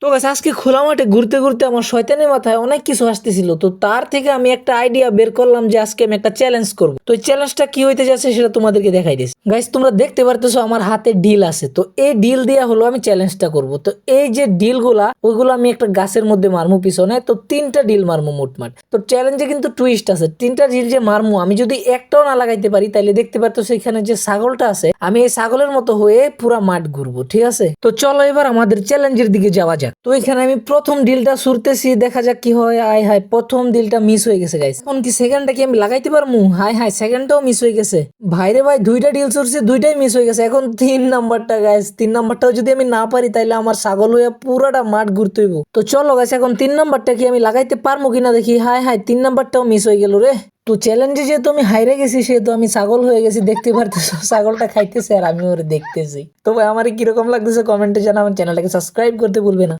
তো গাছ আজকে খোলা মাঠে ঘুরতে ঘুরতে আমার শয়তানের মাথায় অনেক কিছু আসতেছিল, তো তার থেকে আমি একটা আইডিয়া বের করলাম যে আজকে আমি একটা চ্যালেঞ্জ করব। তো এই চ্যালেঞ্জটা কি হইতে যাচ্ছে সেটা তোমাদেরকে দেখাই দিচ্ছি। গাইস তোমরা দেখতে পারতেছো আমার হাতে ডিল আছে, তো এই ডিল দিয়া হলো আমি চ্যালেঞ্জটা করব। তো এই যে ডিল গুলা ওইগুলো আমি একটা গাছের মধ্যে মারমু পিছনে, তো 3টা ডিল মারমু মোটমাট। তো চ্যালেঞ্জে কিন্তু টুইস্ট আছে, 3টা ডিল যে মারমু আমি যদি একটাও না লাগাইতে পারি তাহলে দেখতে পারতেছো এখানে যে ছাগলটা আছে আমি এই ছাগলের মতো হয়ে পুরা মাঠ ঘুরবো, ঠিক আছে? তো চলো এবার আমাদের চ্যালেঞ্জের দিকে যাওয়া যাক। তো এখানে আমি প্রথম ডিলটা ছুড়তেছি, দেখা যাক কি হয়। আয় হায়, প্রথম ডিলটা মিস হয়ে গেছে গাইস। এখন কি সেকেন্ডটা কি আমি লাগাইতে পারমু? হায় হায়, সেকেন্ডটাও মিস হয়ে গেছে। ভাইরে ভাই, 2টা ডিল ছুড়ছি, 2টাই মিস হয়ে গেছে। এখন 3 নাম্বারটা গাইস, 3 নাম্বারটাও যদি আমি না পারি তাহলে আমার ছাগল হয়ে পুরাটা মাঠ ঘুরতে হইব। তো চলো গাইস এখন 3 নাম্বারটা কি আমি লাগাইতে পারমু কিনা দেখি। হায় হায়, 3 নাম্বারটাও মিস হয়ে গেল রে। তো চ্যালেঞ্জে যেহেতু আমি হাইরে গেছি সেহেতু আমি ছাগল হয়ে গেছি, দেখতে পারতেছো ছাগলটা খাইতেছে আর আমি ওরে দেখতেছি। তো ভাই আমার কিরকম লাগতেছে কমেন্টে জানাবেন, চ্যানেলটাকে সাবস্ক্রাইব করতে ভুলবে না।